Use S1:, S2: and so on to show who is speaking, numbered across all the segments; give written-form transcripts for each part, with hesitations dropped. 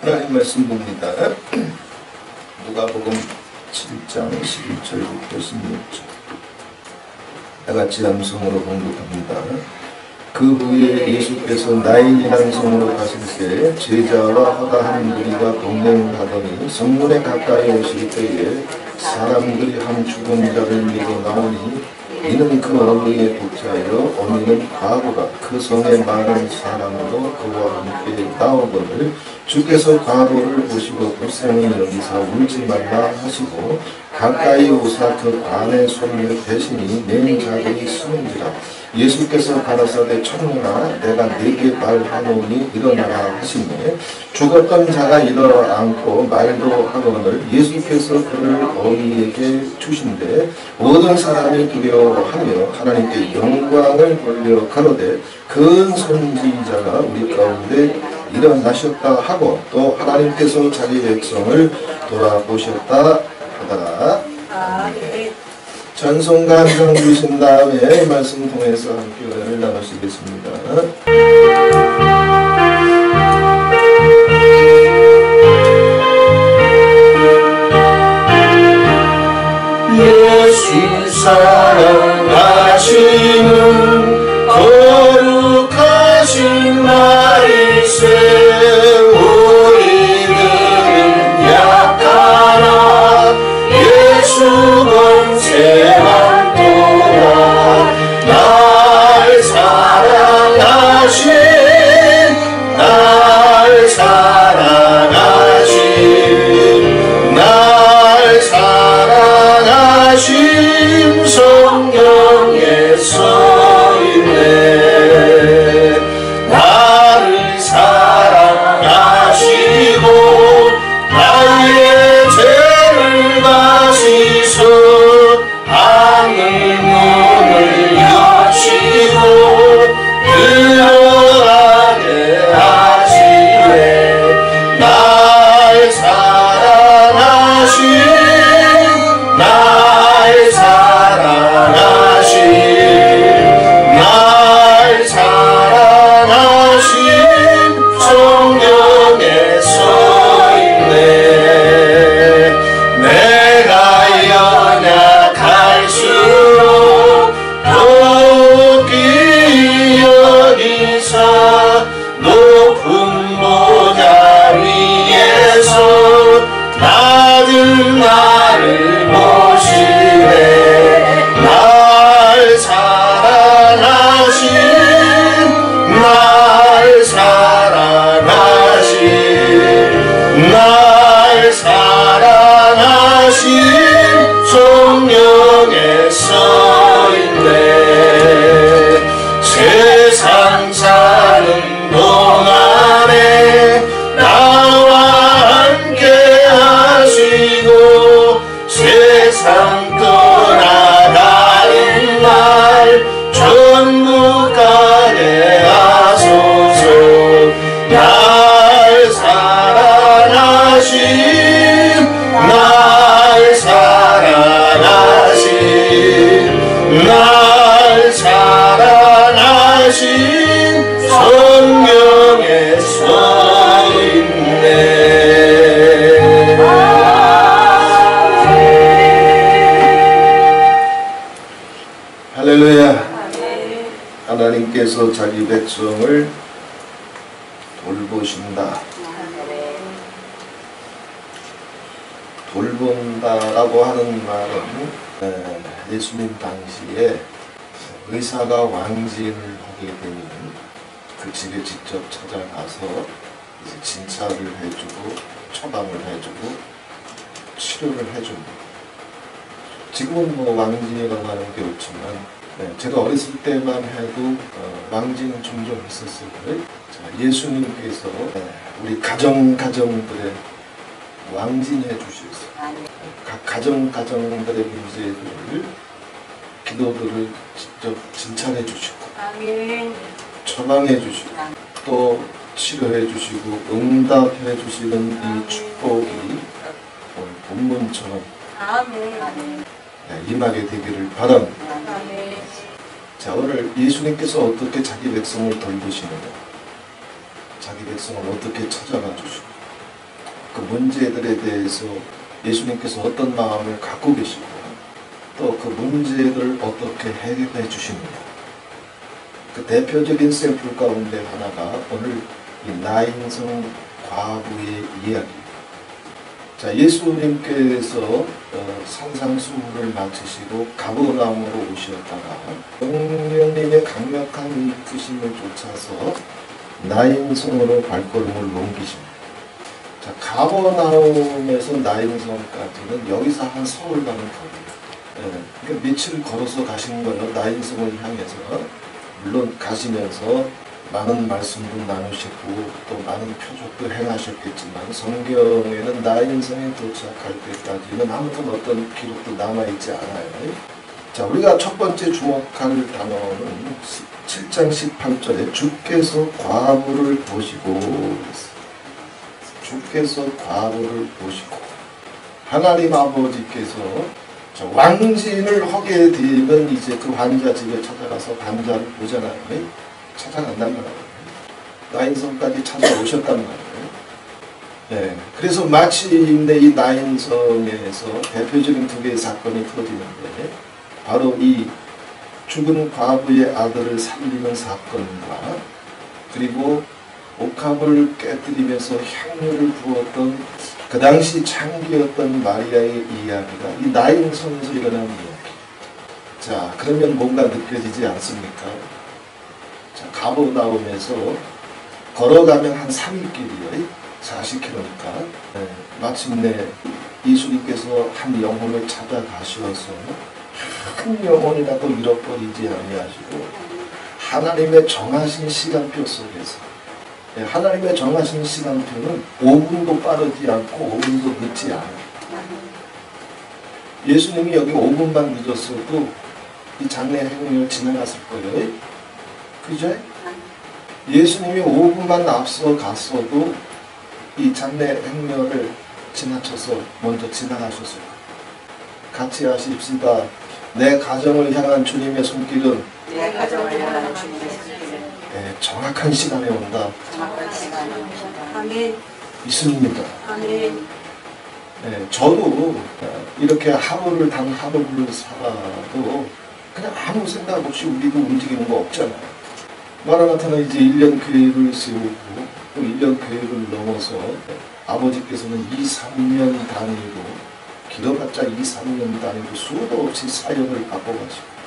S1: 하나님 말씀 봅니다. 누가복음 7장 11절부터 16절. 다같이 함성으로 공독합니다. 그 후에 예수께서 나인이라는 성으로 가실 때 제자와 허다한 무리가 동행하더니 성문에 가까이 오실 때에 사람들이 한 죽은 자를 밀어 나오니 이는 그 어미의 독자여 어미는 과부가 그 성에 많은 사람으로 그와 함께 나오거늘 주께서 과부를 보시고 불쌍히 여기사 울지 말라 하시고 가까이 오사 그 관의 손을 대시니 맨 자들이 쓰는지라. 예수께서 가라사대 청년아 내가 네게 말하노니 일어나라 하시매 죽었던 자가 일어나 앉고 말도 하거늘 예수께서 그를 어미에게 주신대 모든 사람이 두려워하며 하나님께 영광을 돌려 가로되 큰 선지자가 우리 가운데 일어나셨다 하고 또 하나님께서 자기 백성을 돌아보셨다 하더라. 찬송가 한 장 주신 다음에 말씀 통해서 함께 은혜를 나누시겠습니다.
S2: 예수 사랑하시는 거룩하신 말일세 우리들은 약하나 예수 권세만 또한 날 사랑하신 성경에 써있네. 나를 사랑하시고 나의 죄를 가시소 하늘 문을 여시고 들어가게 하시네. 날 사랑하신 성경에 써있네. 내가 연약할수록 높이 여기사 높은 보좌 위에서 나를 보시네. 날 사랑하신 성경에 써있네. 세상 사는 동안에 나와 함께 하시고 세상 떠나가는 날 전부 가게 하소서. 날 사랑하신 성경에 써있네.
S1: 할렐루야. 하나님께서 자기 백성을 돌보신다. 돌본다라고 하는 말은 예수님 당시에 의사가 왕진을 하게 되면 그 집에 직접 찾아가서 이제 진찰을 해주고 처방을 해주고 치료를 해줍니다. 지금은 뭐 왕진이라고 하는 게 없지만 제가 어렸을 때만 해도 왕진은 종종 있었을 거예요. 예수님께서 우리 가정들의 왕진해 주셨어요. 각 가정들의 문제들을 기도들을 직접 진찰해 주시고 처방해 주시고 또 치료해 주시고 응답해 주시는 이 축복이 오늘 본문처럼 임하게 되기를 바랍니다. 자, 오늘 예수님께서 어떻게 자기 백성을 돌보시느냐, 자기 백성을 어떻게 찾아가 주시고 문제들에 대해서 예수님께서 어떤 마음을 갖고 계시고 또 그 문제들을 어떻게 해결해 주십니다. 그 대표적인 샘플 가운데 하나가 오늘 이 나인성 과부의 이야기. 자, 예수님께서 산상수훈을 마치시고 가버나움으로 오셨다가 성령님의 강력한 이끄심을 쫓아서 나인성으로 발걸음을 옮기십니다. 자, 가버나움에서 나인성까지는 여기서 한 서울 가는 거리예요. 그러니까 며칠 걸어서 가신 거예요. 나인성을 향해서. 물론 가시면서 많은 말씀도 나누셨고 또 많은 표적도 행하셨겠지만 성경에는 나인성에 도착할 때까지는 아무튼 어떤 기록도 남아있지 않아요. 자, 우리가 첫 번째 주목할 단어는 7장 18절에 주께서 과부를 보시고, 주께서 과부를 보시고, 하나님 아버지께서 왕진을 하게 되면 이제 그 환자 집에 찾아가서 환자를 보잖아요. 찾아간단 말이에요. 나인성까지 찾아오셨단 말이에요. 네, 그래서 마침내 이 나인성에서 대표적인 두 개의 사건이 터지는데 바로 이 죽은 과부의 아들을 살리는 사건과 그리고 옥합을 깨뜨리면서 향유를 부었던 그 당시 창기였던 마리아의 이야기가 이 나인성에서 일어난 이야기. 자, 그러면 뭔가 느껴지지 않습니까? 자, 가버나움에서 걸어가면 한 3일길이에요. 40km니까. 네, 마침내 예수님께서 한 영혼을 찾아가셔서 한 영혼이라도 잃어버리지 아니하시고 하나님의 정하신 시간표 속에서 하나님의 정하신 시간표는 5분도 빠르지 않고 5분도 늦지 않아요. 예수님이 여기 5분만 늦었어도 이 장례 행렬을 지나갔을 거예요. 그죠? 예수님이 5분만 앞서 갔어도 이 장례 행렬을 지나쳐서 먼저 지나가셨어요. 같이 하십시다. 내 가정을 향한 주님의 손길은
S3: 내 가정을 향한 주님의 손길은
S1: 정확한 시간에 온다.
S3: 정확한 시간에 온다. 아멘.
S1: 있습니다.
S3: 아멘.
S1: 저도 이렇게 하루를 단 하루를 살아도 그냥 아무 생각 없이 우리도 움직이는 거 없잖아요. 마라나타는 이제 1년 계획을 세우고 또 1년 계획을 넘어서 아버지께서는 2, 3년 단위로 길어봤자 2, 3년 단위로 수도 없이 사역을 바꿔가시고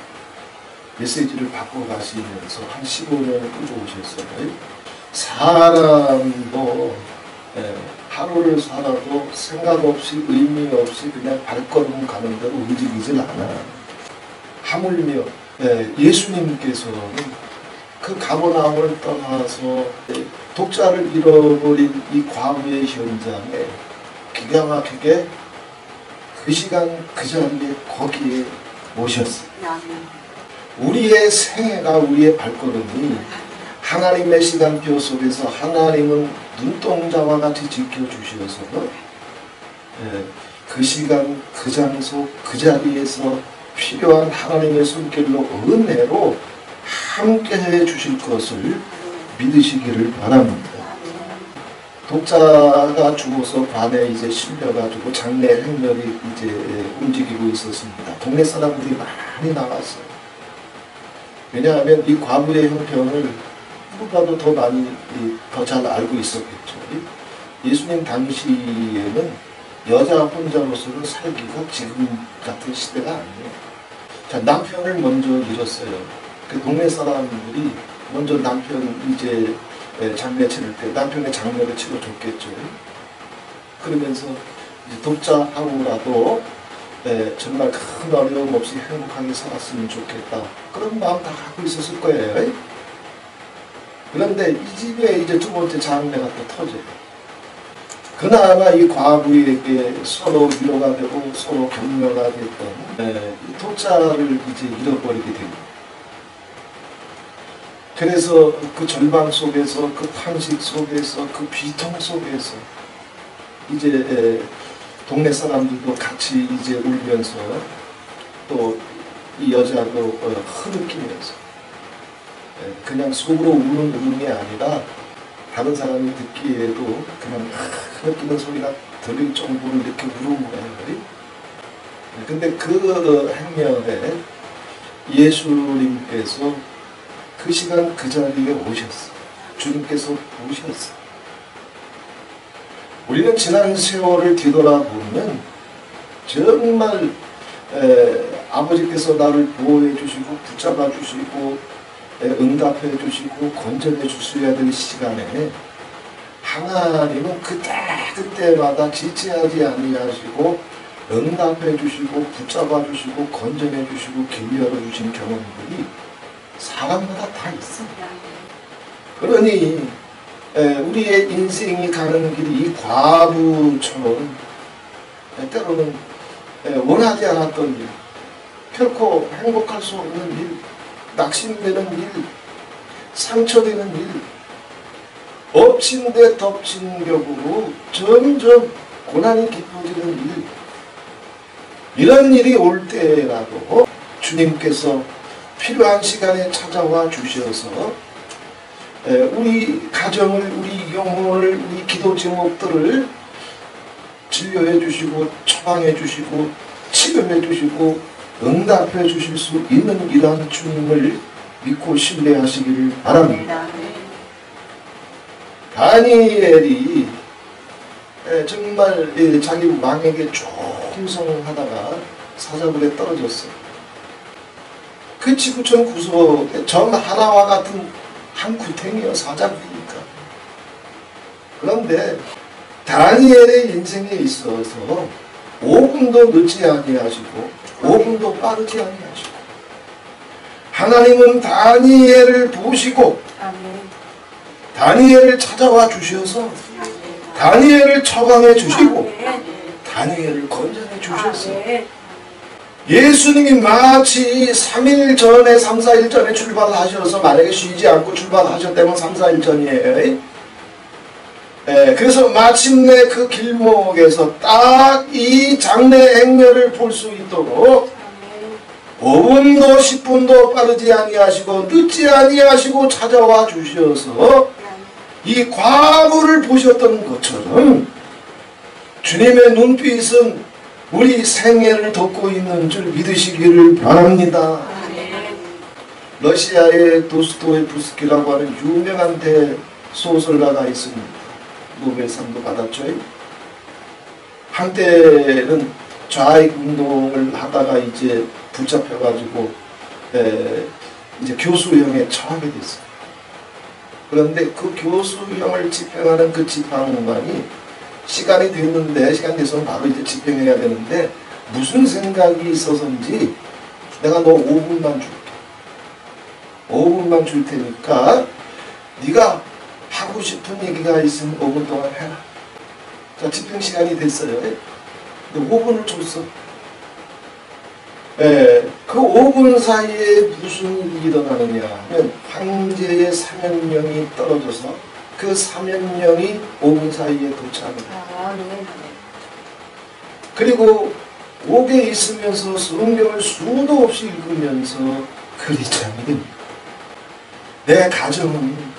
S1: 메시지를 바꿔가시면서 한 15년을 끌어오셨어요. 사람도 하루를 살아도 생각 없이 의미 없이 그냥 발걸음 가는 대로 움직이질 않아. 하물며 예수님께서는 그 가버나움을 떠나서 독자를 잃어버린 이 과부의 현장에 기가 막히게 그 시간 그 자리에 거기에 모셨어요. 우리의 생애가 우리의 발걸음이 하나님의 시간표 속에서 하나님은 눈동자와 같이 지켜주셔서 그 시간 그 장소 그 자리에서 필요한 하나님의 손길로 은혜로 함께 해 주실 것을 믿으시기를 바랍니다. 독자가 죽어서 관에 이제 실려가지고 장례 행렬이 이제 움직이고 있었습니다. 동네 사람들이 많이 나왔어요. 왜냐하면 이 과부의 형편을 누구보다도 더 많이 더 잘 알고 있었겠죠. 예수님 당시에는 여자 혼자로서는 살기가 지금 같은 시대가 아니에요. 자, 남편을 먼저 잃었어요. 그 동네 사람들이 먼저 남편 이제 장례 치를 때 남편의 장례를 치러줬겠죠. 그러면서 이제 독자하고라도 정말 큰 어려움 없이 행복하게 살았으면 좋겠다. 그런 마음 다 갖고 있었을 거예요. 그런데 이 집에 이제 두 번째 장례가 또 터져요. 그나마 이 과부에게 서로 위로가 되고 서로 격려가 됐던 이 독자를 이제 잃어버리게 됩니다. 그래서 그 절망 속에서 그 탄식 속에서 그 비통 속에서 이제 동네 사람들도 같이 이제 울면서 또 이 여자도 흐느끼면서 그냥 속으로 우는 울음이 아니라 다른 사람이 듣기에도 그냥 흐느끼는 소리가 들릴 정도로 이렇게 울은 거예요. 근데 그 행렬에 예수님께서 그 시간 그 자리에 오셨어. 주님께서 오셨어. 우리는 지난 세월을 뒤돌아보면 정말 아버지께서 나를 보호해 주시고 붙잡아 주시고 응답해 주시고 건져내 주셔야 될 시간에 하나님은 그때마다 지체하지 아니하시고 응답해 주시고 붙잡아 주시고 건져내 주시고 길 열어 주신 경험들이 사람마다 다 있습니다. 그러니 우리의 인생이 가는 길이 이 과부처럼 때로는 원하지 않았던 일, 결코 행복할 수 없는 일, 낙심되는 일, 상처되는 일, 엎친 데 덮친 격으로 점점 고난이 깊어지는 일, 이런 일이 올 때라도 주님께서 필요한 시간에 찾아와 주셔서 우리 가정을, 우리 영혼을, 우리 기도 제목들을 진료해 주시고 처방해 주시고 치료해 주시고 응답해 주실 수 있는 이러한 주님을 믿고 신뢰하시기를 바랍니다. 다니엘이 정말 자기 왕에게 충성하다가 사자굴에 떨어졌어요. 그 지구촌 구석에 전 하나와 같은 한 구탱이요, 사자굴이니까. 그런데 다니엘의 인생에 있어서 5분도 늦지 아니하시고 5분도 빠르지 아니하시고 하나님은 다니엘을 보시고 다니엘을 찾아와 주셔서 다니엘을 처방해 주시고 다니엘을 건져내 주셨어요. 예수님이 마치 3일 전에 3, 4일 전에 출발하셔서 만약에 쉬지 않고 출발하셨다면 3, 4일 전이에요. 그래서 마침내 그 길목에서 딱 이 장래 행렬을 볼 수 있도록 5분도 10분도 빠르지 아니하시고 늦지 아니하시고 찾아와 주셔서 이 과부를 보셨던 것처럼 주님의 눈빛은 우리 생애를 덮고 있는 줄 믿으시기를 바랍니다. 러시아의 도스토옙스키라고 하는 유명한 대소설가가 있습니다. 노벨상도 받았죠. 한때는 좌익 운동을 하다가 이제 붙잡혀가지고 이제 교수형에 처하게 됐어요. 그런데 그 교수형을 집행하는 그 집행관이 시간이 됐는데, 시간 돼서는 바로 이제 집행해야 되는데 무슨 생각이 있어서인지 내가 너 5분만 줄게. 5분만 줄 테니까 네가 하고 싶은 얘기가 있으면 5분 동안 해라. 자, 집행 시간이 됐어요. 근데 5분을 줬어. 그 5분 사이에 무슨 일이 일어나느냐 하면 황제의 사면령이 떨어져서 그 사면령이 5분 사이에 도착합니다. 그리고 옥에 있으면서 성경을 수도 없이 읽으면서 크리스찬이 됩니다. 내 가정은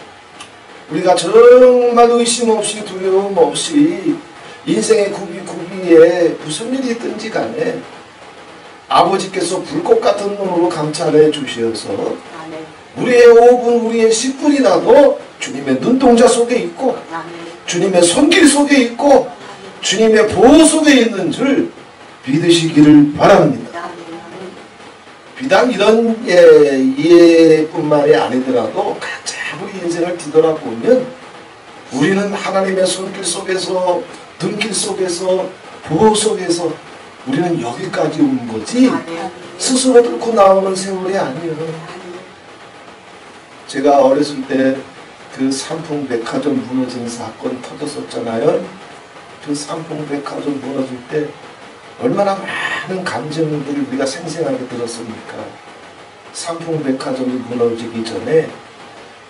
S1: 우리가 정말 의심 없이 두려움 없이 인생의 구비구비에 무슨 일이 있든지 간에 아버지께서 불꽃 같은 눈으로 감찰해 주셔서 우리의 5분, 우리의 10분이라도 주님의 눈동자 속에 있고 주님의 손길 속에 있고 주님의 보호 속에 있는 줄 믿으시기를 바랍니다. 비단 이런 예뿐만이 아니더라도 각자 우리 인생을 뒤돌아보면 우리는 하나님의 손길 속에서 등길 속에서 보호 속에서 우리는 여기까지 온 거지 스스로 뚫고 나오는 세월이 아니에요. 제가 어렸을 때 그 삼풍백화점 무너진 사건 터졌었잖아요. 그 삼풍백화점 무너질 때 얼마나 많은 감정들을 우리가 생생하게 들었습니까? 삼풍백화점이 무너지기 전에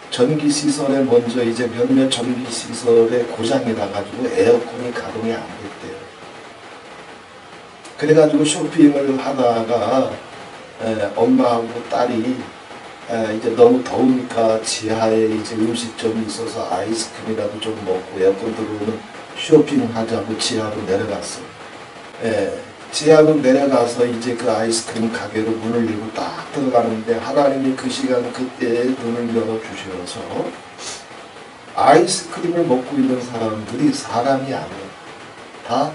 S1: 전기시설에 먼저 이제 몇몇 전기시설에 고장이 나가지고 에어컨이 가동이 안 됐대요. 그래가지고 쇼핑을 하다가 엄마하고 딸이 이제 너무 더우니까 지하에 이제 음식점이 있어서 아이스크림이라도 좀 먹고 에어컨 들어오면 쇼핑하자고 지하로 내려갔어요. 지하로 내려가서 이제 그 아이스크림 가게로 문을 열고 딱 들어가는데 하나님이 그 시간 그때에 눈을 열어주셔서 아이스크림을 먹고 있는 사람들이 사람이 아니에요. 다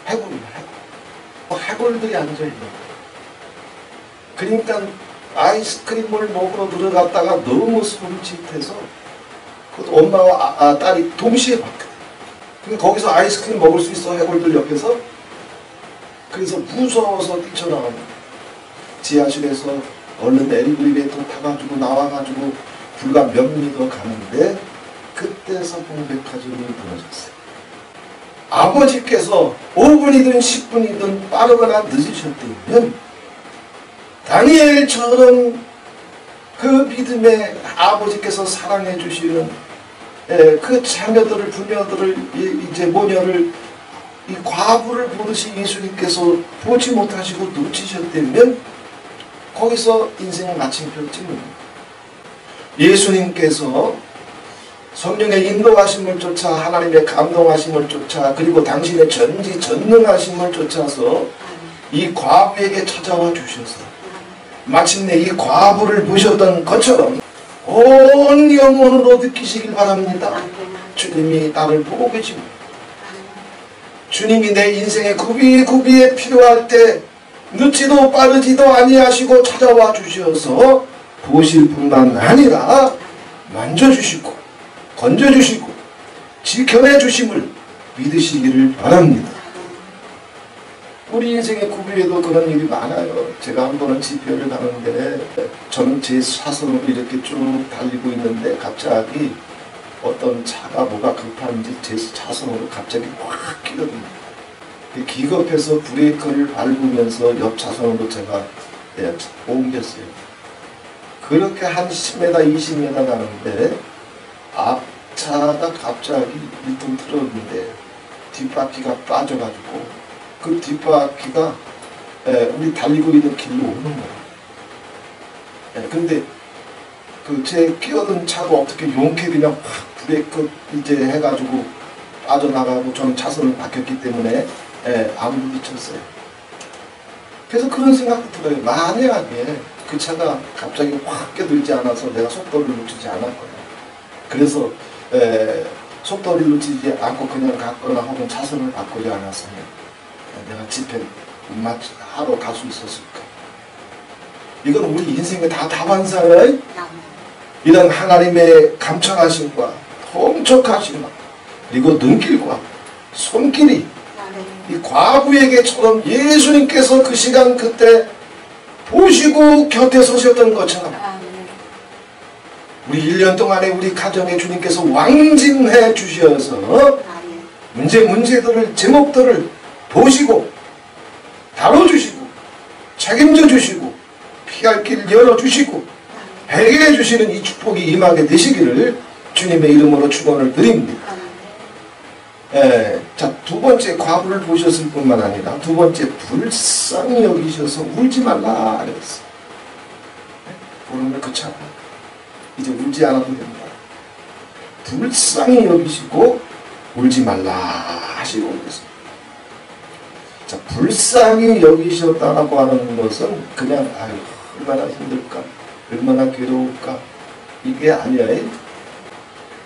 S1: 해골들이 앉아있는 거예요. 그러니까 아이스크림을 먹으러 들어갔다가 너무 소름짓해서 그것도 엄마와 딸이 동시에 봤거든. 그러니까 거기서 아이스크림 먹을 수 있어 해골들 옆에서. 그래서 무서워서 뛰쳐나가는 지하실에서 얼른 엘리베이터 타가지고 나와가지고 불과 몇 미터 가는데 그때서 공백화점이 무너졌어요. 아버지께서 5분이든 10분이든 빠르거나 늦으셨다면 다니엘처럼 그 믿음의 아버지께서 사랑해 주시는 그 자녀들을 부녀들을 이제 모녀를 이 과부를 보듯이 예수님께서 보지 못하시고 놓치셨다면 거기서 인생의 마침표 찍는 거예요. 예수님께서 성령의 인도하심을 쫓아 하나님의 감동하심을 쫓아 그리고 당신의 전능하심을 쫓아서 이 과부에게 찾아와 주셔서 마침내 이 과부를 보셨던 것처럼 온 영혼으로 느끼시길 바랍니다. 주님이 나를 보고 계십니다. 주님이 내 인생의 구비구비에 필요할 때 늦지도 빠르지도 아니하시고 찾아와 주셔서 보실 뿐만 아니라 만져주시고 건져주시고 지켜내 주심을 믿으시기를 바랍니다. 우리 인생의 구비에도 그런 일이 많아요. 제가 한 번은 집회를 가는데 저는 제 사선으로 이렇게 쭉 달리고 있는데 갑자기 어떤 차가 뭐가 급한지 제 차선으로 갑자기 확 끼거든요. 기겁해서 브레이크를 밟으면서 옆 차선으로 제가 옮겼어요. 그렇게 한 10m, 20m 가는데 앞차가 갑자기 밑으로 틀었는데 뒷바퀴가 빠져가지고 그 뒷바퀴가 우리 달리고 있는 길로 오는 거예요. 근데 그 제 끼어든 차가 어떻게 용케 그냥 브레이크 이제 해가지고 빠져나가고 저는 차선을 바뀌었기 때문에 안 부딪혔어요. 그래서 그런 생각도 들어요. 만약에 그 차가 갑자기 확 껴들지 않아서 내가 속도를 놓치지 않았거든요. 그래서 속도를 놓치지 않고 그냥 갔거나 혹은 차선을 바꾸지 않았으면 내가 집회 하러 갈 수 있었을까. 이건 우리 인생의 다 다반사의 이런 하나님의 감찰하심과 통촉하심과 그리고 눈길과 손길이 이 과부에게처럼 예수님께서 그 시간 그때 보시고 곁에 서셨던 것처럼 우리 1년 동안에 우리 가정에 주님께서 왕진해 주셔서 문제들을 제목들을 보시고 다뤄주시고 책임져 주시고 피할 길 열어주시고 해결해 주시는 이 축복이 임하게 되시기를 주님의 이름으로 축원을 드립니다. 자, 두 번째 과부를 보셨을 뿐만 아니라 두 번째 불쌍히 여기셔서 울지 말라 그랬어요. 오늘 그렇잖아. 이제 울지 않아도 됩니다. 불쌍히 여기시고 울지 말라 하시고 그랬습니다. 자, 불쌍히 여기셨다라고 하는 것은 그냥 아유 얼마나 힘들까 얼마나 괴로울까 이게 아니라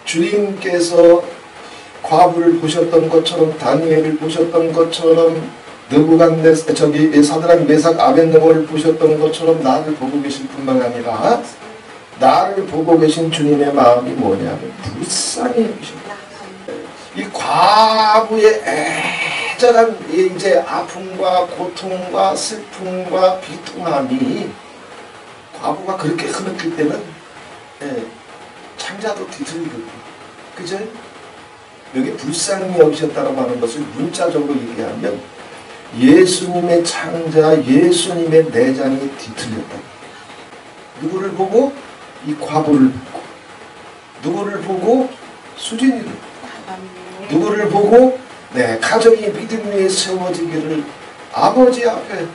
S1: 주님께서 과부를 보셨던 것처럼 다니엘을 보셨던 것처럼 느부갓네살 사드락 메삭 아벤느고를 보셨던 것처럼 나를 보고 계실 뿐만 아니라 나를 보고 계신 주님의 마음이 뭐냐면 불쌍히 여기십니다. 이 과부의 애절한 이제 아픔과 고통과 슬픔과 비통함이 과부가 그렇게 흐느낄 때는 창자도 뒤틀리거든요. 그죠? 여기 불쌍히 여기셨다고 하는 것을 문자적으로 얘기하면 예수님의 창자, 예수님의 내장이 뒤틀렸다. 누구를 보고? 이 과부를 보고. 누구를 보고? 수진이를 보고. 누구를 보고? 내 가정이 믿음 위에 세워지기를 아버지 앞에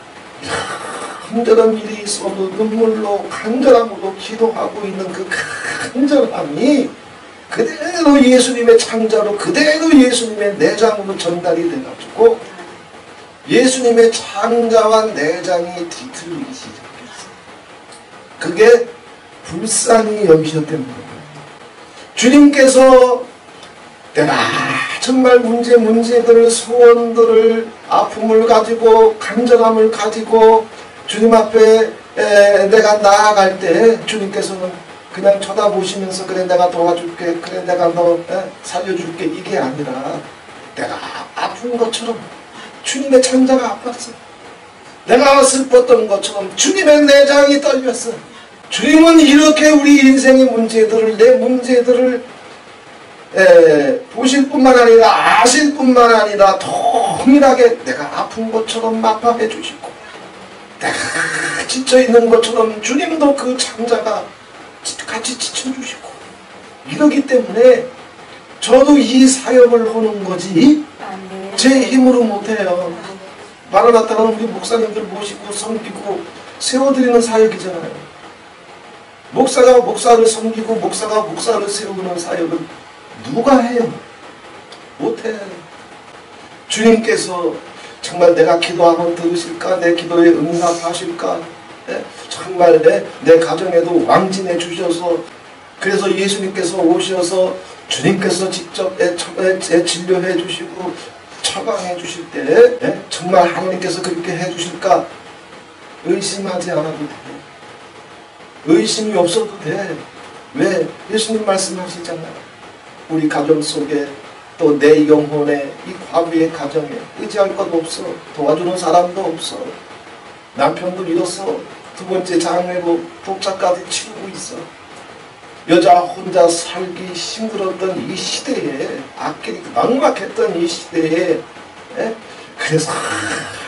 S1: 간절한 일이 있어도 눈물로 간절함으로 기도하고 있는 그 간절함이 그대로 예수님의 창자로 그대로 예수님의 내장으로 전달이 돼가지고 예수님의 창자와 내장이 뒤틀리기 시작했어요. 그게 불쌍히 여기셨다는 거예요. 주님께서 내가 정말 문제들을, 소원들을, 아픔을 가지고 간절함을 가지고 주님 앞에 내가 나아갈 때 주님께서는 그냥 쳐다보시면서 그래 내가 도와줄게, 그래 내가 너 살려줄게, 이게 아니라 내가 아픈 것처럼 주님의 창자가 아팠어. 내가 슬펐던 것처럼 주님의 내장이 떨렸어. 주님은 이렇게 우리 인생의 문제들을, 내 문제들을 보실 뿐만 아니라 아실 뿐만 아니라 동일하게 내가 아픈 것처럼 마파해 주시고 내가 지쳐있는 것처럼 주님도 그 창자가 같이 지쳐주시고 이러기 때문에 저도 이 사역을 하는 거지 제 힘으로 못해요. 마라나타는 우리 목사님들 모시고 섬기고 세워드리는 사역이잖아요. 목사가 목사를 섬기고 목사가 목사를 세우는 사역을 누가 해요? 못해. 주님께서 정말 내가 기도하면 들으실까? 내 기도에 응답하실까? 정말 내 가정에도 왕진해 주셔서 그래서 예수님께서 오셔서 주님께서 직접 진료해 주시고 처방해 주실 때 정말 하나님께서 그렇게 해 주실까? 의심하지 않아도 돼. 의심이 없어도 돼. 왜? 예수님 말씀하시잖아요. 우리 가정 속에 또 내 영혼에 이 과부의 가정에 의지할 것 없어. 도와주는 사람도 없어. 남편도 잃었어. 두 번째 장애로 독자까지 치르고 있어. 여자 혼자 살기 힘들었던 이 시대에 앞길이 막막했던 이 시대에 그래서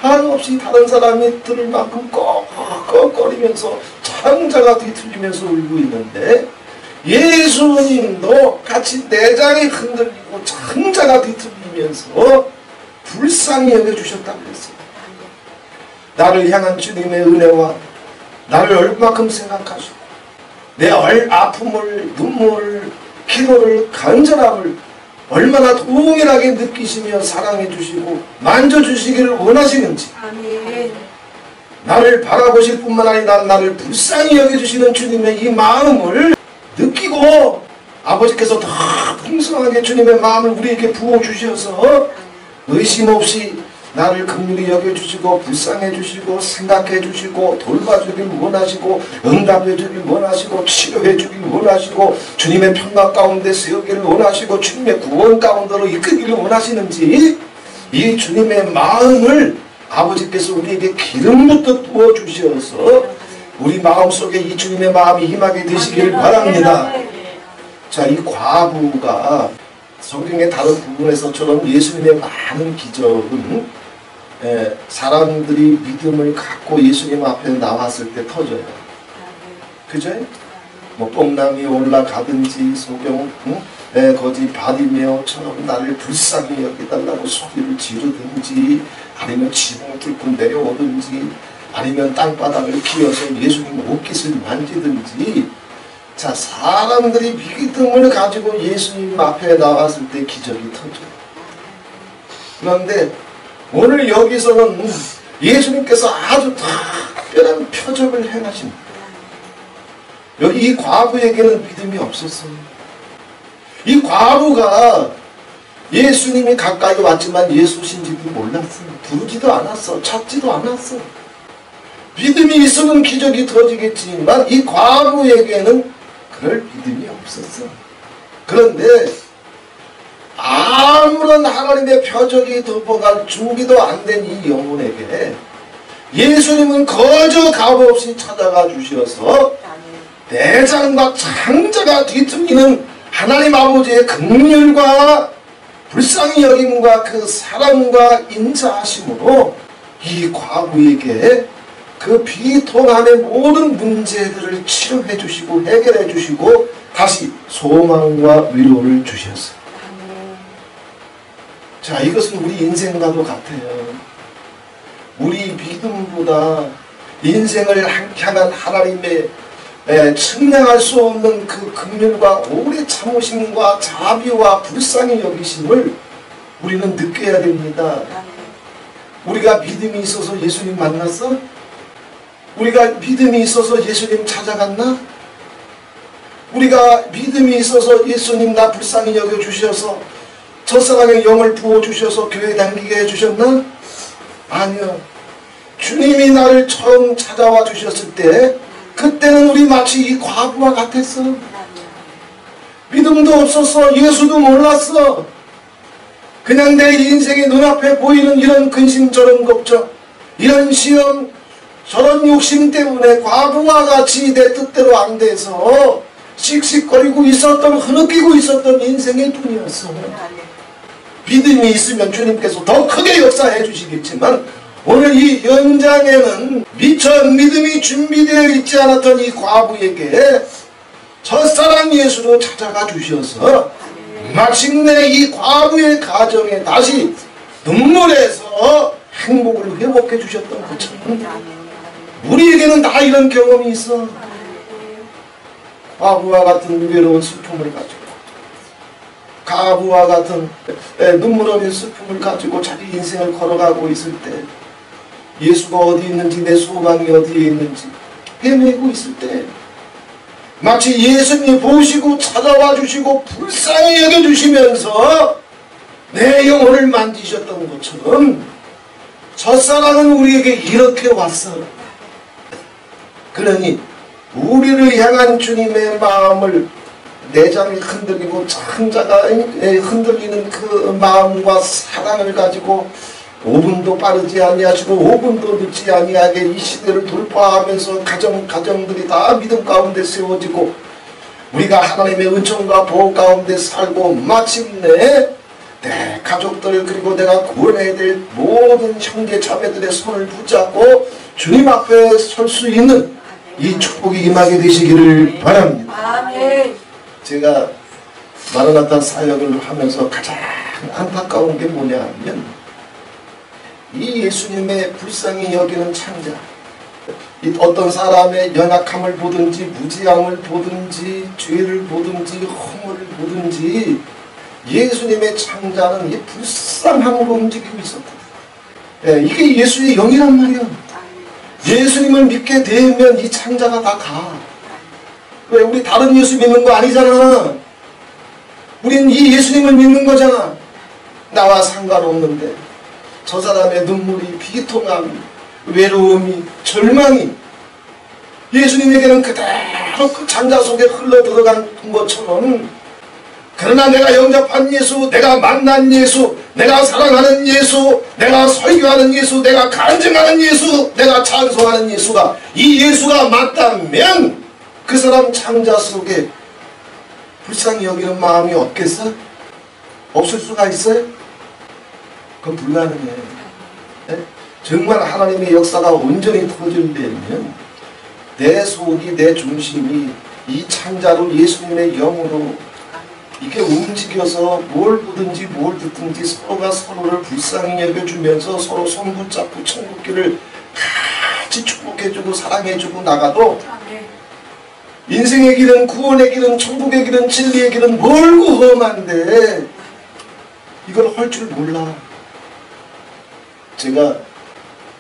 S1: 한없이 다른 사람이 들을 만큼 꺽꺽거리면서 창자가 뒤틀리면서 울고 있는데 예수님도 같이 내장이 흔들리고 창자가 뒤틀리면서 불쌍히 여겨주셨다고 했어요. 나를 향한 주님의 은혜와 나를 얼마큼 생각하시고 내 아픔을, 눈물을, 기도를, 간절함을 얼마나 동일하게 느끼시며 사랑해 주시고 만져주시기를 원하시는지
S3: 아멘.
S1: 나를 바라보실 뿐만 아니라 나를 불쌍히 여겨주시는 주님의 이 마음을 느끼고 아버지께서 더 풍성하게 주님의 마음을 우리에게 부어주셔서 의심 없이 나를 긍휼히 여겨주시고 불쌍해 주시고 생각해 주시고 돌봐주길 원하시고 응답해 주길 원하시고 치료해 주길 원하시고 주님의 평강 가운데 세우기를 원하시고 주님의 구원 가운데로 이끌기를 원하시는지 이 주님의 마음을 아버지께서 우리에게 기름부터 부어주셔서 우리 마음속에 이 주님의 마음이 임하게 되시길 바랍니다. 자, 이 과부가 성경의 다른 부분에서처럼 예수님의 많은 기적은 사람들이 믿음을 갖고 예수님 앞에 나왔을 때 터져요. 그죠? 뭐 뽕남이 올라가든지 소경 거지 바리메오처럼 나를 불쌍히 여기달라고 소리를 지르든지 아니면 지붕을 뚫고 내려오든지 아니면 땅바닥을 기어서 예수님 옷깃을 만지든지 자 사람들이 믿음을 가지고 예수님 앞에 나왔을 때 기적이 터져요. 그런데 오늘 여기서는 예수님께서 아주 특별한 표적을 행하십니다. 여기 이 과부에게는 믿음이 없었어요. 이 과부가 예수님이 가까이 왔지만 예수신지도 몰랐어요. 부르지도 않았어. 찾지도 않았어. 믿음이 있으면 기적이 터지겠지만 이 과부에게는 그럴 믿음이 없었어. 그런데 아무런 하나님의 표적이 덮어갈 준비도 안 된 이 영혼에게 예수님은 거저 값없이 찾아가 주셔서 내장과 창자가 뒤틀리는 하나님 아버지의 긍휼과 불쌍히 여김과 그 사랑과 인자하심으로 이 과부에게 그 비통함의 모든 문제들을 치료해 주시고 해결해 주시고 다시 소망과 위로를 주셨어요. 자, 이것은 우리 인생과도 같아요. 우리 믿음보다 인생을 향한 하나님의 측량할 수 없는 그 긍휼과 오래 참으심과 자비와 불쌍히 여기심을 우리는 느껴야 됩니다. 우리가 믿음이 있어서 예수님 만났어? 우리가 믿음이 있어서 예수님 찾아갔나? 우리가 믿음이 있어서 예수님 나 불쌍히 여겨주셔서 첫사랑의 영을 부어주셔서 교회 다니게 해주셨나? 아니요. 주님이 나를 처음 찾아와 주셨을 때 그때는 우리 마치 이 과부와 같았어. 믿음도 없었어. 예수도 몰랐어. 그냥 내 인생의 눈앞에 보이는 이런 근심 저런 걱정, 이런 시험, 저런 욕심 때문에 과부와 같이 내 뜻대로 안 돼서 씩씩거리고 있었던, 흐느끼고 있었던 인생일 뿐이었어. 믿음이 있으면 주님께서 더 크게 역사해 주시겠지만 오늘 이 현장에는 미처 믿음이 준비되어 있지 않았던 이 과부에게 첫사랑 예수로 찾아가 주셔서 마침내 이 과부의 가정에 다시 눈물에서 행복을 회복해 주셨던 것처럼 우리에게는 다 이런 경험이 있어. 과부와 같은 외로운 슬픔을 가지고, 가부와 같은 눈물 어린 슬픔을 가지고 자기 인생을 걸어가고 있을 때 예수가 어디 있는지, 내 소망이 어디에 있는지 헤매고 있을 때 마치 예수님이 보시고 찾아와 주시고 불쌍히 여겨주시면서 내 영혼을 만지셨던 것처럼 첫사랑은 우리에게 이렇게 왔어. 그러니 우리를 향한 주님의 마음을, 내장이 흔들리고 창자가 흔들리는 그 마음과 사랑을 가지고 5분도 빠르지 아니하시고 5분도 늦지 아니하게 이 시대를 돌파하면서 가정들이 다 믿음 가운데 세워지고 우리가 하나님의 은총과 보호 가운데 살고 마침내 내 가족들 그리고 내가 구원해야 될 모든 형제 자매들의 손을 붙잡고 주님 앞에 설 수 있는 이 축복이 임하게 되시기를 바랍니다.
S3: 아멘.
S1: 제가 마라나타 사역을 하면서 가장 안타까운 게 뭐냐 하면 이 예수님의 불쌍히 여기는 창자, 어떤 사람의 연약함을 보든지 무지함을 보든지 죄를 보든지 허물을 보든지 예수님의 창자는 이 불쌍함으로 움직이고 있었다. 이게 예수의 영이란 말이야. 예수님을 믿게 되면 이 창자가 다 가. 왜 우리 다른 예수 믿는 거 아니잖아. 우린 이 예수님을 믿는 거잖아. 나와 상관없는데 저 사람의 눈물이, 비통함이, 외로움이, 절망이 예수님에게는 그대로 그 창자 속에 흘러 들어간 것처럼, 그러나 내가 영접한 예수, 내가 만난 예수, 내가 사랑하는 예수, 내가 설교하는 예수, 내가 간증하는 예수, 내가 찬송하는 예수가 이 예수가 맞다면 그 사람 창자 속에 불쌍히 여기는 마음이 없겠어? 없을 수가 있어요? 그건 불가능해. 네? 정말 하나님의 역사가 온전히 터지려면 내 속이, 내 중심이 이 창자로 예수님의 영으로 이렇게 움직여서 뭘 보든지 뭘 듣든지 서로가 서로를 불쌍히 여겨주면서 서로 손 붙잡고 천국길을 같이 축복해주고 사랑해주고 나가도 인생의 길은, 구원의 길은, 천국의 길은, 진리의 길은 멀고 험한데 이걸 할 줄 몰라. 제가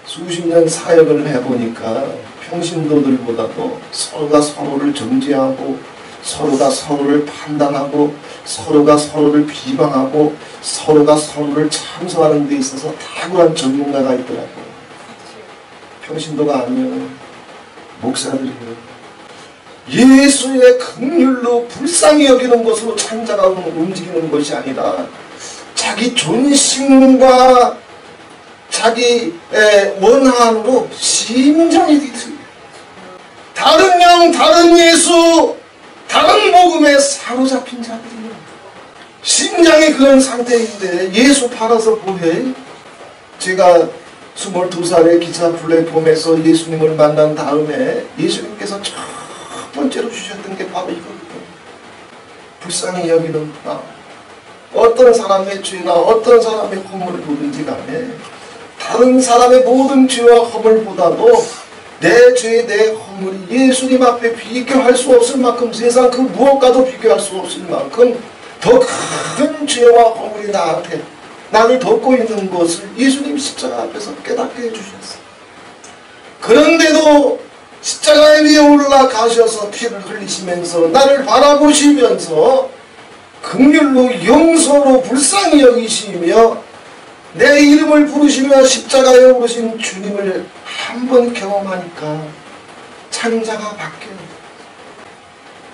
S1: 수십 년 사역을 해보니까 평신도들보다도 서로가 서로를 정죄하고 서로가 서로를 판단하고 서로가 서로를 비방하고 서로가 서로를 참소하는 데 있어서 탁월한 전문가가 있더라고요. 평신도가 아니에요. 목사들이에요. 예수의 긍휼로 불쌍히 여기는 것으로 창자가 움직이는 것이 아니라 자기 존심과 자기 원한으로 심정이 뒤틀려 다른 영, 다른 예수, 다른 복음에 사로잡힌 자들이에요. 심장이 그런 상태인데 예수 팔아서 뭐해? 제가 22살에 기차 플랫폼에서 예수님을 만난 다음에 예수님께서 첫 번째로 주셨던 게 바로 이거거든요. 불쌍히 여기는 나. 어떤 사람의 죄나 어떤 사람의 허물을 보든지 간에 다른 사람의 모든 죄와 허물보다도 내 죄, 내 허물이 예수님 앞에 비교할 수 없을 만큼, 세상 그 무엇과도 비교할 수 없을 만큼 더 큰 죄와 허물이 나한테 나를 덮고 있는 것을 예수님 십자가 앞에서 깨닫게 해주셨어요. 그런데도 십자가 위에 올라가셔서 피를 흘리시면서 나를 바라보시면서 긍휼로 용서로 불쌍히 여기시며 내 이름을 부르시며 십자가에 오르신 주님을 한번 경험하니까 창자가 바뀌어요.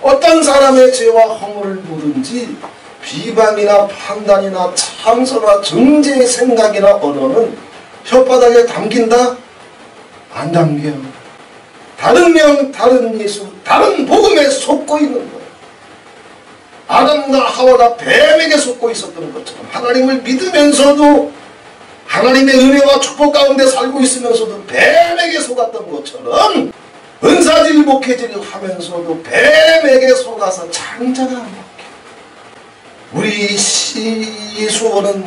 S1: 어떤 사람의 죄와 허물을 보든지 비방이나 판단이나 참소나 정죄의 생각이나 언어는 혓바닥에 담긴다? 안 담겨요. 다른 명, 다른 예수, 다른 복음에 속고 있는 거예요. 아담과 하와가 뱀에게 속고 있었던 것처럼 하나님을 믿으면서도 하나님의 은혜와 축복 가운데 살고 있으면서도 뱀에게 속았던 것처럼 은사질 목회질을 하면서도 뱀에게 속아서 창자가 안 바뀌어요. 우리 예수원은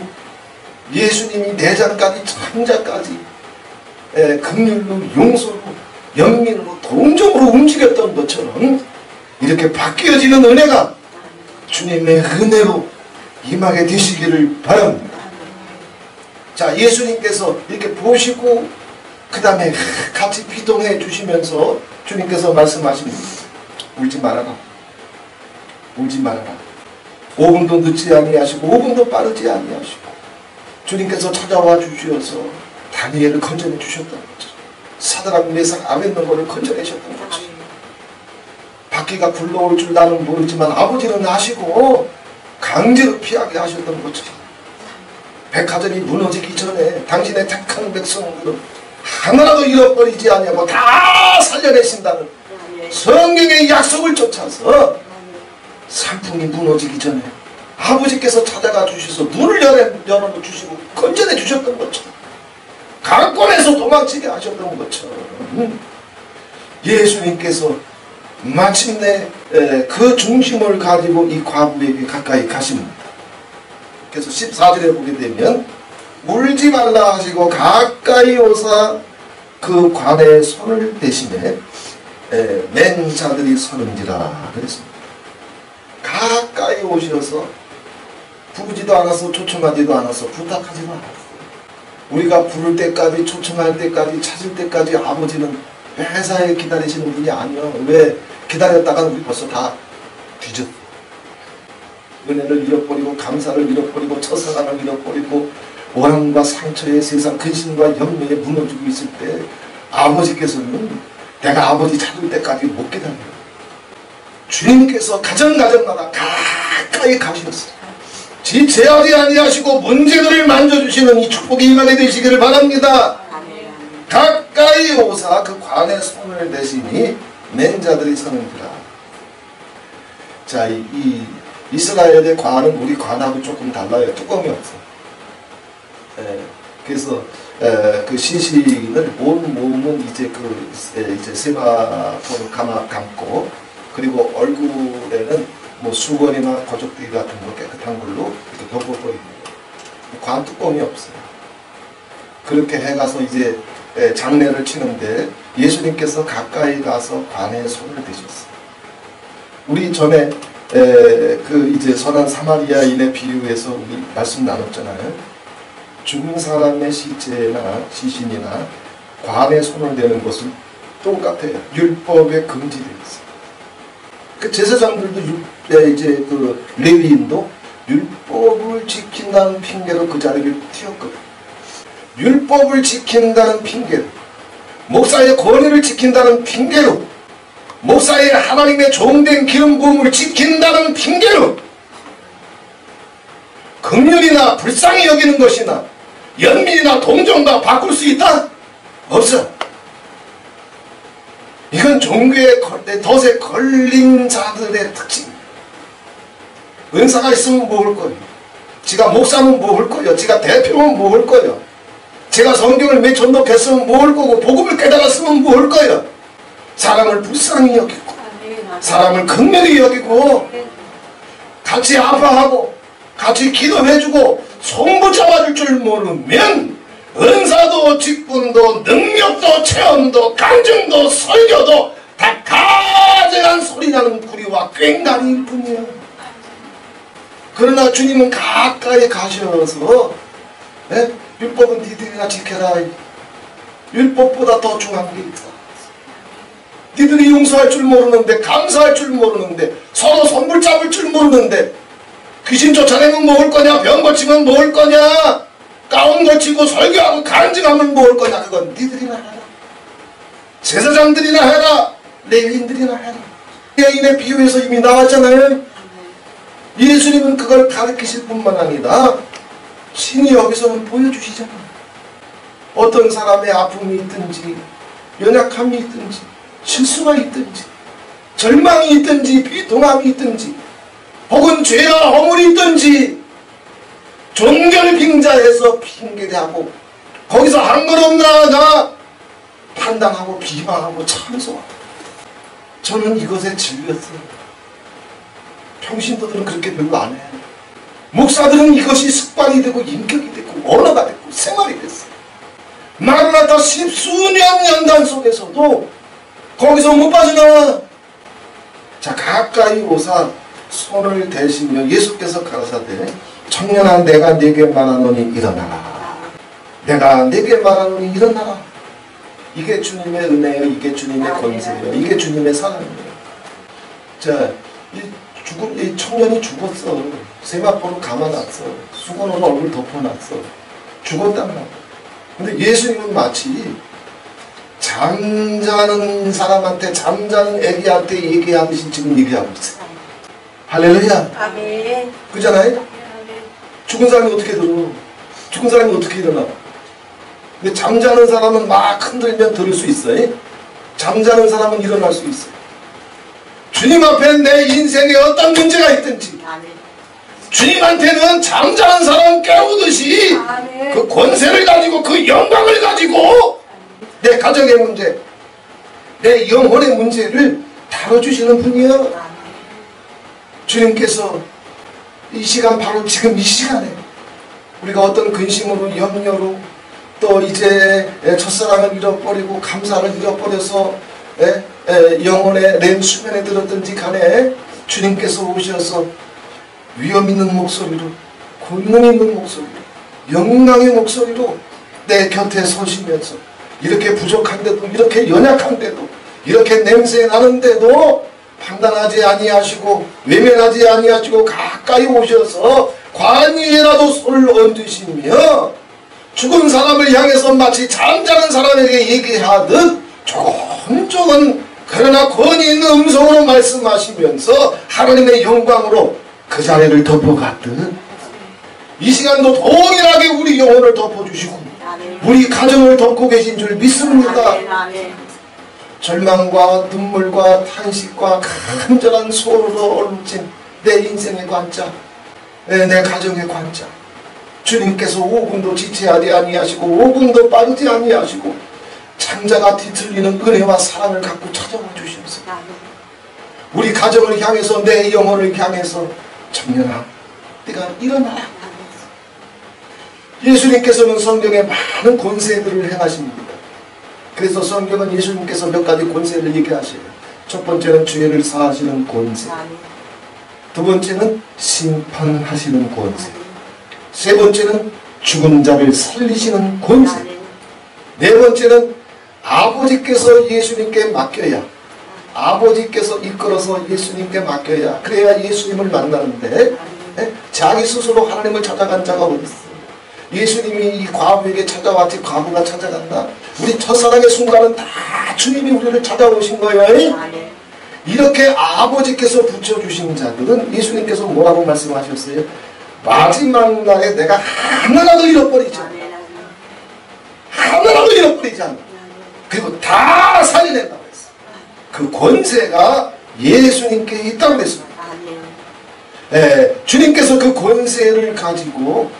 S1: 예수님이 내장까지 창자까지 긍휼로 용서로 연민으로 동정으로 움직였던 것처럼 이렇게 바뀌어지는 은혜가 주님의 은혜로 임하게 되시기를 바랍니다. 자, 예수님께서 이렇게 보시고 그 다음에 같이 비동해 주시면서 주님께서 말씀하십니다. 울지 말아라. 울지 말아라. 5분도 늦지 아니하시고 5분도 빠르지 아니하시고 주님께서 찾아와 주셔서 다니엘을 건져내 주셨던 거죠. 사드락 메삭 아벳느고를 건져내셨던 거죠. 바퀴가 굴러올 줄 나는 모르지만 아버지는 아시고 강제로 피하게 하셨던 거죠. 백화점이 무너지기 전에 당신의 택한 백성들은 하나라도 잃어버리지 아니하고 다 살려내신다는 성경의 약속을 쫓아서 산풍이 무너지기 전에 아버지께서 찾아가 주셔서 문을 열어주시고 건져내 주셨던 것처럼 강권에서 도망치게 하셨던 것처럼 예수님께서 마침내 그 중심을 가지고 이 과부에게 가까이 가십니다. 그래서 14절에 보게 되면 울지 말라 하시고 가까이 오사 그 관에 손을 대시매 맨 자들이 서는지라 그랬습니다. 가까이 오셔서 부르지도 않아서 초청하지도 않아서 부탁하지도 않았어요. 우리가 부를 때까지 초청할 때까지 찾을 때까지 아버지는 회사에 기다리시는 분이 아니요. 왜 기다렸다가 우리 벌써 다 뒤졌어. 은혜를 잃어버리고 감사를 잃어버리고 첫사랑을 잃어버리고 원한과 상처의 세상 근심과 염려에 무너지고 있을 때 아버지께서는 내가 아버지 찾을 때까지 못 기다려요. 주님께서 가정가정마다 가까이 가셨어요. 지체하지 아니하시고 문제들을 만져주시는 이 축복이 임하게 되시기를 바랍니다. 가까이 오사 그 관에 손을 대시니 맨 자들이 서는구나. 자, 이 이스라엘의 관은 우리 관하고 조금 달라요. 뚜껑이 없어. 그래서 그 시신을 온 몸은 이제 이제 세마포로 감고 그리고 얼굴에는 뭐 수건이나 거적대기 같은 거 깨끗한 걸로 이렇게 덮어버립니다. 관 뚜껑이 없어요. 그렇게 해가서 이제 장례를 치는데 예수님께서 가까이 가서 관에 손을 대셨어요. 우리 전에 그 이제 선한 사마리아인의 비유에서 우리 말씀 나눴잖아요. 죽은 사람의 시체나 시신이나 관에 손을 대는 것은 똑같아요. 율법에 금지되어 있어요. 그 제사장들도 이제 그 레위인도 율법을 지킨다는 핑계로 그 자리를 튀었거든요. 율법을 지킨다는 핑계로, 목사의 권위를 지킨다는 핑계로, 목사의 하나님의 종된 기름 부음을 지킨다는 핑계로 긍휼이나 불쌍히 여기는 것이나 연민이나 동정과 바꿀 수 있다? 없어. 이건 종교의 덫에 걸린 자들의 특징. 은사가 있으면 뭐 할 거예요? 지가 목사면 뭐 할 거예요? 지가 대표면 뭐 할 거예요? 제가 성경을 몇 전독했으면 뭐 할 거고 복음을 깨달았으면 뭐 할 거예요? 사람을 불쌍히 여기고 사람을 긍휼히 여기고 같이 아파하고 같이 기도해주고 손 붙잡아줄 줄 모르면 은사도 직분도 능력도 체험도 간증도 설교도 다 가증한 소리나는 구리와 꽹가리일 뿐이야. 그러나 주님은 가까이 가셔서 율법은 니들이나 지켜라. 율법보다 더 중요한 게 있다. 니들이 용서할 줄 모르는데, 감사할 줄 모르는데, 서로 선물 잡을 줄 모르는데, 귀신 쫓아내면 먹을 거냐, 병 고치면 먹을 거냐, 가운 걸치고 설교하고 간증하면 먹을 거냐, 그건 니들이나 해라. 제사장들이나 해라. 레위인들이나 해라. 여인의 비유에서 이미 나왔잖아요. 예수님은 그걸 가르치실 뿐만 아니라 신이 여기서는 보여주시잖아. 어떤 사람의 아픔이 있든지 연약함이 있든지 실수가 있든지 절망이 있든지 비통함이 있든지 혹은 죄나 허물이 있든지 종교를 빙자해서 핑계대하고 거기서 한 걸 없나 판단하고 비방하고 참소하고, 저는 이것에 질렸어요. 평신도들은 그렇게 별로 안 해. 목사들은 이것이 습관이 되고 인격이 되고 언어가 되고 생활이 됐어요. 마라나타 십수년 연단 속에서도 거기서 못 빠져나와. 자, 가까이 오사 손을 대시며 예수께서 가라사대 청년아 내가 네게 말하노니 일어나라. 내가 네게 말하노니 일어나라. 이게 주님의 은혜예요. 이게 주님의 권세예요. 이게 주님의 사랑이에요. 자, 이 청년이 죽었어. 세마포로 감아놨어. 수건으로 얼굴 덮어놨어. 죽었단 말이야. 근데 예수님은 마치 잠자는 사람한테, 잠자는 애기한테 얘기하듯이 지금 얘기하고 있어요. 할렐루야.
S3: 아멘.
S1: 그잖아요? 죽은 사람이 어떻게 들어? 죽은 사람이 어떻게 일어나? 근데 잠자는 사람은 막 흔들면 들을 수 있어요. 잠자는 사람은 일어날 수 있어요. 주님 앞에 내 인생에 어떤 문제가 있든지 주님한테는 잠자는 사람 깨우듯이 그 권세를 가지고 그 영광을 가지고 내 가정의 문제, 내 영혼의 문제를 다뤄주시는 분이요. 주님께서 이 시간, 바로 지금 이 시간에 우리가 어떤 근심으로 염려로 또 이제 첫사랑을 잃어버리고 감사를 잃어버려서 영혼의 렘 수면에 들었든지 간에 주님께서 오셔서 위험 있는 목소리로, 권능 있는 목소리로, 영광의 목소리로 내 곁에 서시면서 이렇게 부족한데도, 이렇게 연약한데도, 이렇게 냄새 나는데도 판단하지 아니하시고 외면하지 아니하시고 가까이 오셔서 관이라도 손을 얹으시며 죽은 사람을 향해서 마치 잠자는 사람에게 얘기하듯 조금조금 그러나 권위 있는 음성으로 말씀하시면서 하나님의 영광으로 그 자리를 덮어갔듯 이 시간도 동일하게 우리 영혼을 덮어주시고 우리 가정을 덮고 계신 줄 믿습니다. 절망과 눈물과 탄식과 간절한 소로로 얼룩진 내 인생의 관자, 내 가정의 관자, 주님께서 5분도 지체하지 아니하시고 5분도 빠르지 아니하시고 창자가 뒤틀리는 은혜와 사랑을 갖고 찾아와 주시면서 우리 가정을 향해서, 내 영혼을 향해서 청년아 네가 일어나라. 예수님께서는 성경에 많은 권세들을 행하십니다. 그래서 성경은 예수님께서 몇 가지 권세를 얘기하셔요. 첫 번째는 죄를 사하시는 권세, 두 번째는 심판하시는 권세, 세 번째는 죽은 자를 살리시는 권세, 네 번째는 아버지께서 예수님께 맡겨야, 아버지께서 이끌어서 예수님께 맡겨야, 그래야 예수님을 만나는데 자기 스스로 하나님을 찾아간 자가 어디 있어? 예수님이 이 과부에게 찾아왔지 과부가 찾아간다? 우리 첫사랑의 순간은 다 주님이 우리를 찾아오신 거예요. 이렇게 아버지께서 붙여주신 자들은 예수님께서 뭐라고 말씀하셨어요? 마지막 날에 내가 하나라도 잃어버리지 않아. 하나라도 잃어버리지 않아. 그리고 다 살려낸다고 했어. 그 권세가 예수님께 있다고 했습니다. 주님께서 그 권세를 가지고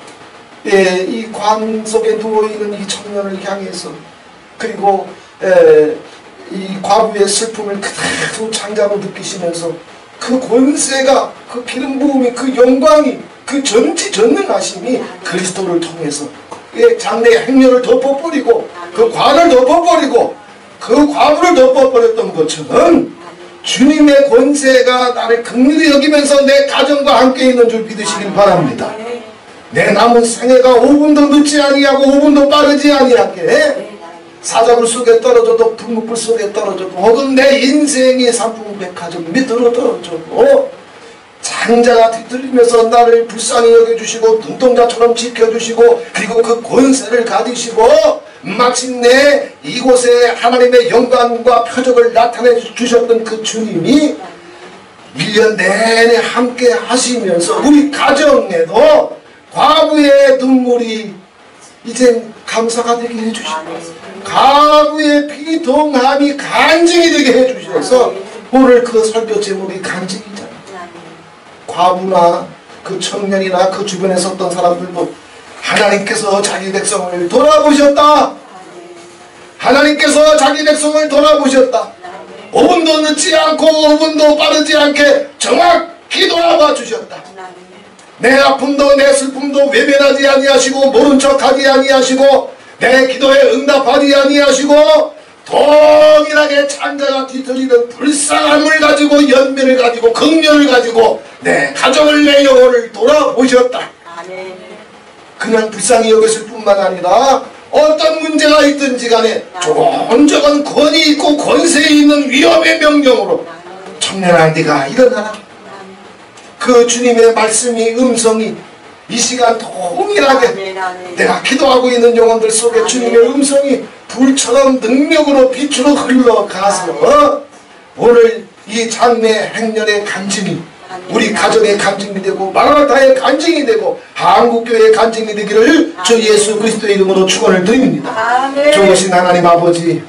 S1: 이 관 속에 누워있는 이 청년을 향해서, 그리고 이 과부의 슬픔을 그대로 창자로 느끼시면서 그 권세가, 그 기름 부음이, 그 영광이, 그 전지전능하심이 그리스도를 통해서 장래 행렬을 덮어버리고 그 관을 덮어버리고 그 과부를 덮어버렸던 것처럼 주님의 권세가 나를 긍휼히 여기면서 내 가정과 함께 있는 줄 믿으시길 바랍니다. 내 남은 생애가 5분도 늦지 아니하고 5분도 빠르지 아니하게 사자굴 속에 떨어져도 불목불 속에 떨어져도 혹은 내 인생이 산풍백화점 밑으로 떨어져도 장자가 뒤틀리면서 나를 불쌍히 여겨주시고 눈동자처럼 지켜주시고 그리고 그 권세를 가지시고 마침내 이곳에 하나님의 영광과 표적을 나타내 주셨던 그 주님이 1년 내내 함께 하시면서 우리 가정에도 과부의 눈물이 이젠 감사가 되게 해주시고 과부의 비통함이 간증이 되게 해주셔서 오늘 그 설교 제목이 간증이잖아요. 과부나 그 청년이나 그 주변에 섰던 사람들도 하나님께서 자기 백성을 돌아보셨다. 하나님께서 자기 백성을 돌아보셨다. 5분도 늦지 않고 5분도 빠르지 않게 정확히 돌아봐 주셨다. 내 아픔도 내 슬픔도 외면하지 아니하시고 모른 척하지 아니하시고 내 기도에 응답하지 아니하시고 동일하게 장자가 뒤틀리는 불쌍함을 가지고 연민을 가지고 긍휼을 가지고 내 가정을 내 영혼을 돌아보셨다. 그냥 불쌍히 여겼을 뿐만 아니라 어떤 문제가 있든지 간에 조곤조곤 권위 있고 권세 있는 위엄의 명령으로 청년아 네가 일어나라. 그 주님의 말씀이 음성이 이 시간 동일하게 내가 기도하고 있는 영혼들 속에 주님의 음성이 불처럼 능력으로 빛으로 흘러가서 오늘 이 장래 행렬의 간증이 우리 가정의 간증이 되고 마라나타의 간증이 되고 한국교회의 간증이 되기를 주 예수 그리스도의 이름으로 축원을 드립니다. 좋으신 하나님 아버지,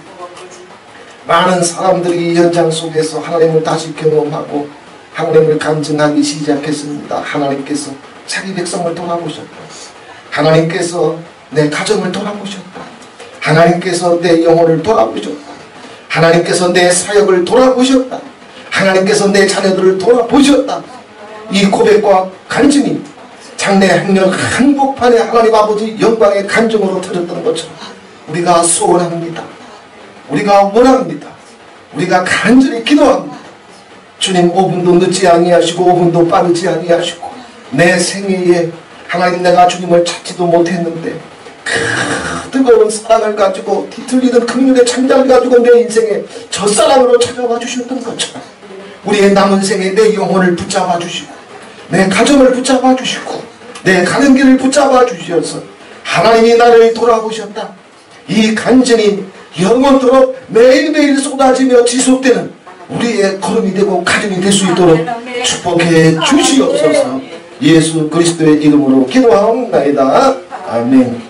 S1: 많은 사람들이 이 현장 속에서 하나님을 다시 경험하고 하나님을 간증하기 시작했습니다. 하나님께서 자기 백성을 돌아보셨다. 하나님께서 내 가정을 돌아보셨다. 하나님께서 내 영혼을 돌아보셨다. 하나님께서 내 사역을 돌아보셨다. 하나님께서 내 자녀들을 돌아보셨다. 이 고백과 간증이 장래 행렬 한복판에 하나님 아버지 영광의 간증으로 터졌던 것처럼 우리가 소원합니다. 우리가 원합니다. 우리가 간절히 기도합니다. 주님 5분도 늦지 아니하시고 5분도 빠르지 아니하시고 내 생애에 하나님 내가 주님을 찾지도 못했는데 그 뜨거운 사랑을 가지고 뒤틀리던 긍휼의 창자를 가지고 내 인생에 첫사랑으로 찾아와 주셨던 것처럼 우리의 남은 생에 내 영혼을 붙잡아 주시고 내 가정을 붙잡아 주시고 내 가는 길을 붙잡아 주셔서 하나님이 나를 돌아보셨다. 이 간증이 영원토록 매일매일 쏟아지며 지속되는 우리의 걸음이 되고 가정이 될 수 있도록 축복해 주시옵소서. 예수 그리스도의 이름으로 기도하옵나이다. 아멘.